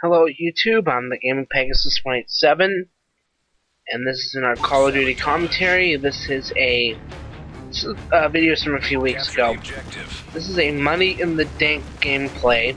Hello YouTube, I'm the Gaming Pegasus 187, and this is in our Call of Duty commentary. This is a video from a few weeks ago. This is a Money in the Denk gameplay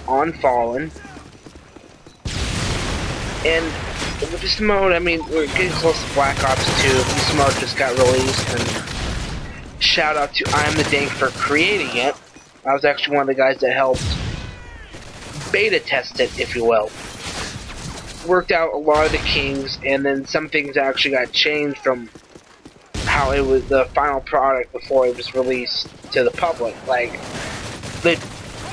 on Fallen. And with this mode, I mean, we're getting close to Black Ops 2. This mode just got released, and shout out to I'm the Denk for creating it. I was actually one of the guys that helped beta test it, if you will. Worked out a lot of the kinks, and then some things actually got changed from how it was the final product before it was released to the public. Like, the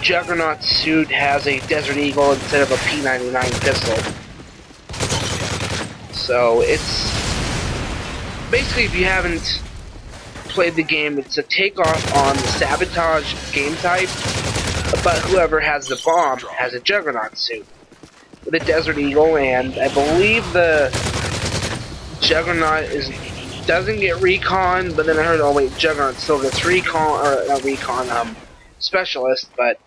Juggernaut suit has a Desert Eagle instead of a P99 pistol. So it's basically, if you haven't played the game, it's a takeoff on the Sabotage game type. But whoever has the bomb has a Juggernaut suit with a Desert Eagle, and I believe the Juggernaut doesn't get recon. But then I heard, oh wait, Juggernaut still gets recon, or not recon, specialist. But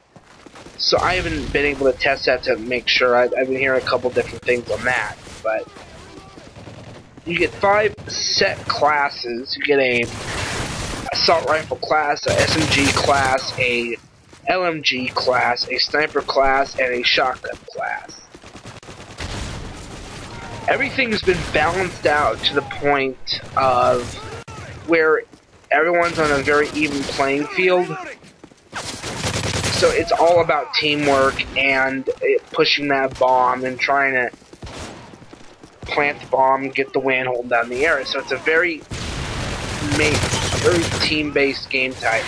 so I haven't been able to test that to make sure. I've been hearing a couple different things on that. But you get 5 set classes. You get a assault rifle class, a SMG class, a LMG class, a sniper class, and a shotgun class. Everything's been balanced out to the point of where everyone's on a very even playing field. So it's all about teamwork and pushing that bomb and trying to plant the bomb and get the win, hold down the area. So it's a very team-based game type.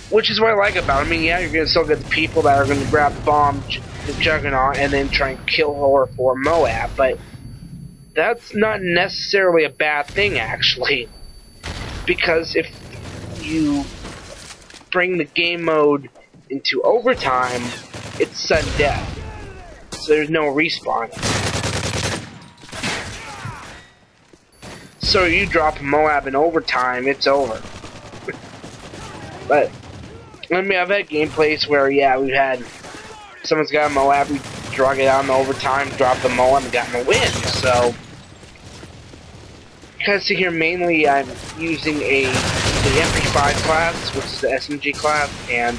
Which is what I like about it. I mean, yeah, you're going to still get the people that are going to grab the bomb, the Juggernaut, and then try and kill her for Moab, but that's not necessarily a bad thing, actually. Because if you bring the game mode into overtime, it's sudden death. So there's no respawn. So you drop Moab in overtime, it's over. But I mean, I've had gameplays where, yeah, we've had someone's got a Moab, we drag it out in overtime, drop the Moab, and gotten a win. So, because here mainly I'm using the MP5 class, which is the SMG class, and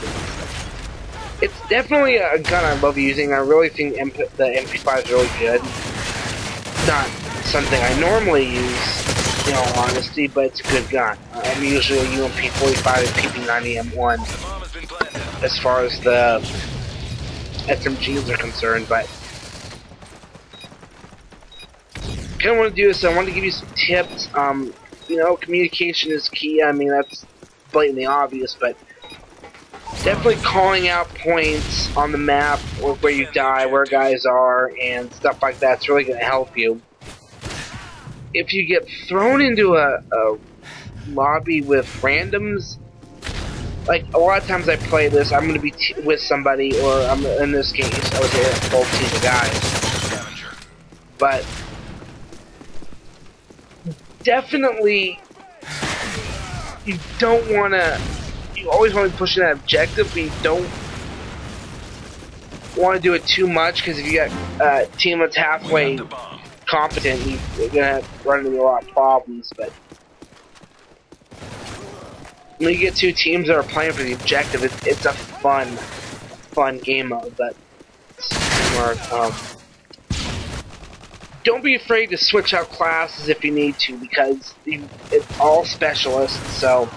it's definitely a gun I love using. I really think the MP5 is really good. Not something I normally use, in all honesty, but it's a good gun. I'm usually a UMP45 and PP90M1 as far as the SMGs are concerned, but kind of want to do this. I want to give you some tips. You know, communication is key. I mean, that's blatantly obvious, but definitely calling out points on the map or where you die, where guys are, and stuff like that's really going to help you. If you get thrown into a lobby with randoms, like a lot of times I play this, I'm going to be with somebody, or in this case, I was there with both teams of guys. But definitely, you don't want to. You always want to be pushing that objective, but you don't want to do it too much, because if you got a team that's halfway competent, you're gonna run into a lot of problems. But when you get 2 teams that are playing for the objective, it's a fun game mode. But don't be afraid to switch out classes if you need to, because it's all specialists, so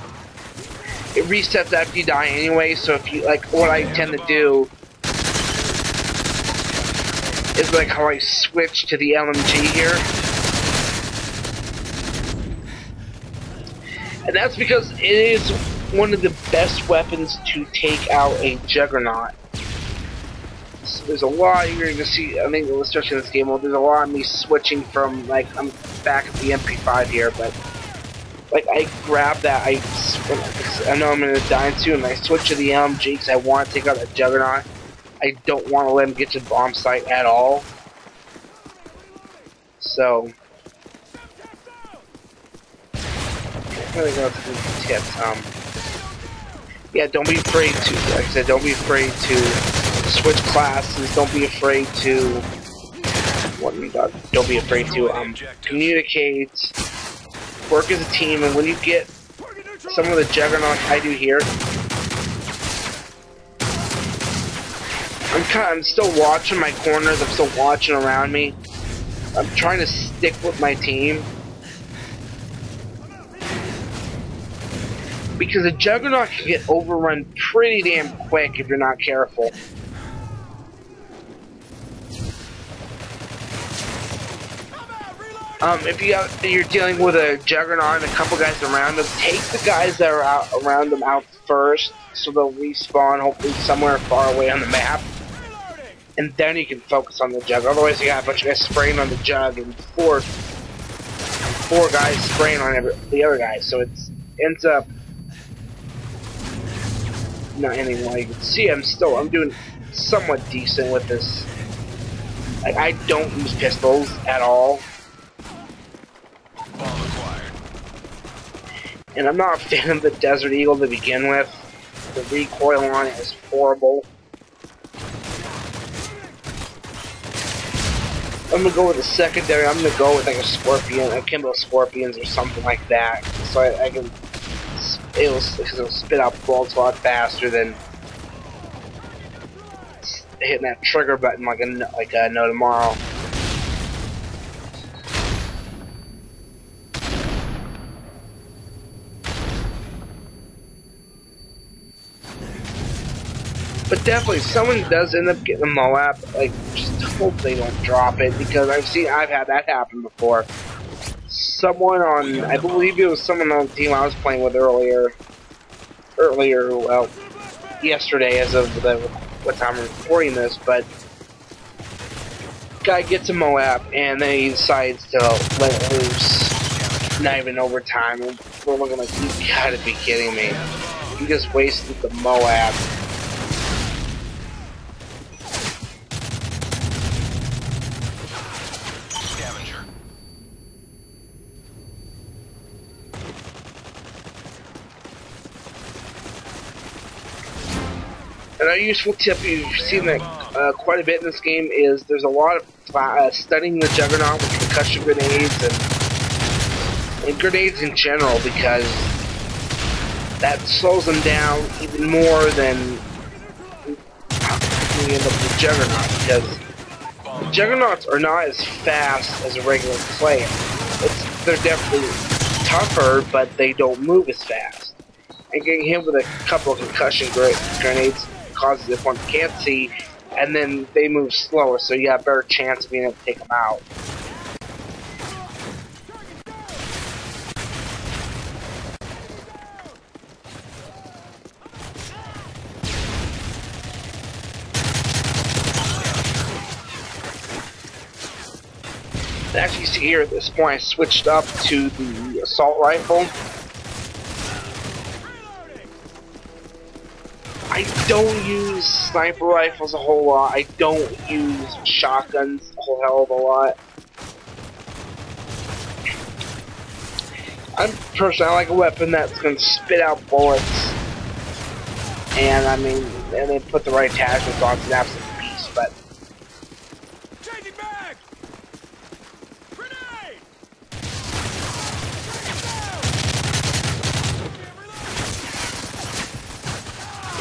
it resets after you die anyway. So if you like, what I tend to do is like how I switch to the LMG here. And that's because it is one of the best weapons to take out a Juggernaut. So there's a lot you're going to see, I think, especially in this game mode, there's a lot of me switching from, like, I'm back at the MP5 here, but, like, I grab that, I know I'm going to die soon, and I switch to the LMG because I want to take out that Juggernaut. I don't want to let him get to the bomb site at all. So, I'm going to go through the tips. Yeah, don't be afraid to, like I said, don't be afraid to switch classes. Don't be afraid to. Don't be afraid to communicate, work as a team, and when you get some of the juggernauts I do here, I'm still watching my corners. I'm still watching around me. I'm trying to stick with my team because a juggernaut can get overrun pretty damn quick if you're not careful. If you're dealing with a juggernaut and a couple guys around them, take the guys that are around them out first, so they'll respawn hopefully somewhere far away on the map, and then you can focus on the jug. Otherwise, you got a bunch of guys spraying on the jug and four guys spraying on the other guys, so it ends up not ending well. You can see I'm doing somewhat decent with this. Like, I don't use pistols at all. And I'm not a fan of the Desert Eagle to begin with. The recoil on it is horrible. I'm gonna go with a secondary. I'm gonna go with like a Scorpion, a Kimbo Scorpions or something like that. So I can, it'll spit out bolts a lot faster than hitting that trigger button like a no tomorrow. But definitely, if someone does end up getting a Moab, like, just hope they don't drop it, because I've had that happen before. Someone on, I believe it was someone on the team I was playing with earlier, well, yesterday as of what time I'm recording this, but guy gets a Moab, and then he decides to let it loose, not even overtime, and we're looking like, you gotta be kidding me. You just wasted the Moab. Another useful tip you've seen that quite a bit in this game is there's a lot of studying the Juggernaut with concussion grenades and grenades in general, because that slows them down even more than when you end up with the Juggernaut, because the Juggernauts are not as fast as a regular player. They're definitely tougher, but they don't move as fast. And getting hit with a couple of concussion grenades causes it one can't see, and then they move slower, so you have a better chance of being able to take them out. As you see here, at this point I switched up to the assault rifle. I don't use sniper rifles a whole lot. I don't use shotguns a whole hell of a lot. I like a weapon that's going to spit out bullets, and and then put the right attachments on. It's an absolute beast. But changing back. Grenade.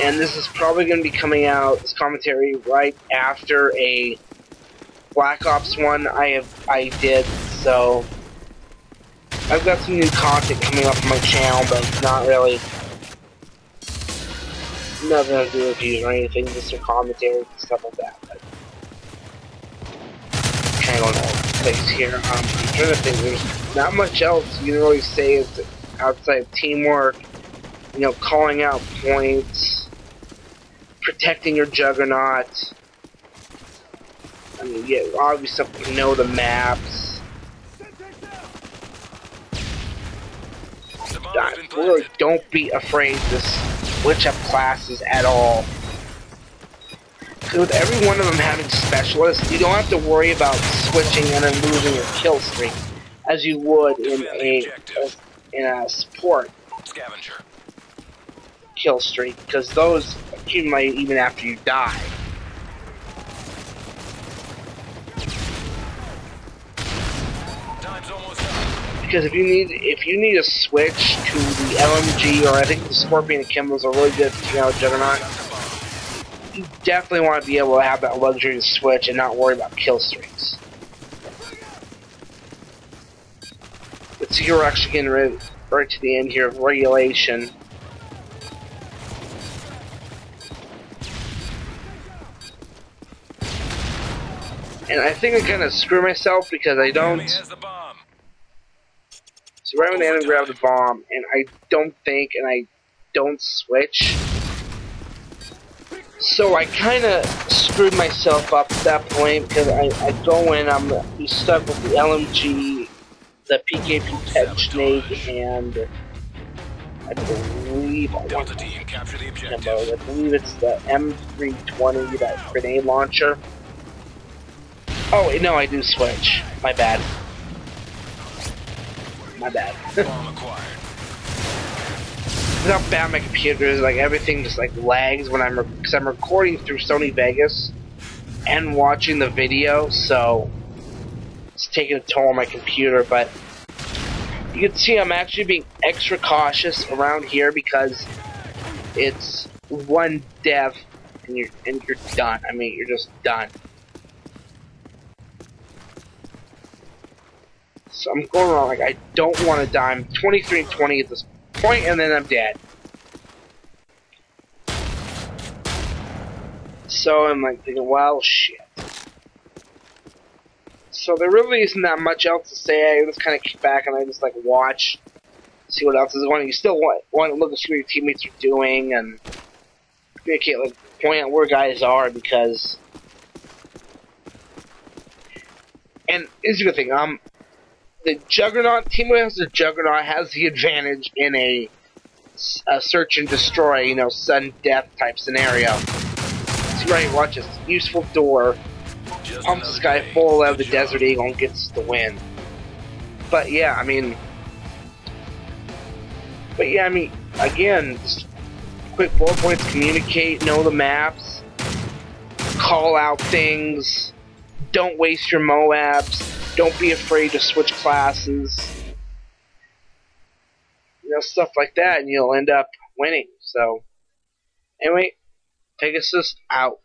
And this is probably going to be coming out, this commentary, right after a Black Ops 1 I did, so I've got some new content coming up on my channel, but it's not really nothing to do with reviews or anything, just some commentary and stuff like that. But kind of going all over the place here. I'm trying to think, there's not much else you can really say outside of teamwork, you know, calling out points, protecting your Juggernaut. I mean, yeah, obviously you know the maps. Really, don't be afraid to switch up classes at all. Because with every one of them having specialists, you don't have to worry about switching and then losing your kill streak, as you would in a support kill streak, because those accumulate even after you die. Because if you need a switch to the LMG, or I think the Scorpion and Kimbal's are really good for taking out Juggernaut, you definitely want to be able to have that luxury to switch and not worry about kill streaks. But so you're actually getting right to the end here of regulation. And I think I kind of screw myself because I don't. So right when the enemy grabbed the bomb, and I don't switch. So I kind of screwed myself up at that point because I go in, I'm be stuck with the LMG, the PKP Technade, and I believe I want I believe it's the M320, that grenade launcher. Oh wait, no, I do switch. My bad. My bad. How bad my computer is, like everything just like lags when because I'm recording through Sony Vegas and watching the video, so it's taking a toll on my computer. But you can see I'm actually being extra cautious around here because it's one death and you're done. I mean, you're just done. So I'm going around like I don't want to die. I'm 23 and 20 at this point, and then I'm dead. So I'm like thinking, well, shit. So there really isn't that much else to say. I just kind of kick back and I just like watch, see what else is going on. You still want to look at what your teammates are doing and communicate, like point out where guys are, because. And here's the good thing. The Juggernaut team who has the Juggernaut has the advantage in a search and destroy, you know, sudden death type scenario. See, right, watch this useful door, pumps this guy full of the Desert Eagle and gets the win. But yeah, I mean, again, just quick bullet points: communicate, know the maps, call out things, don't waste your MOABs. Don't be afraid to switch classes. You know, stuff like that, and you'll end up winning. So, anyway, Pegasus out.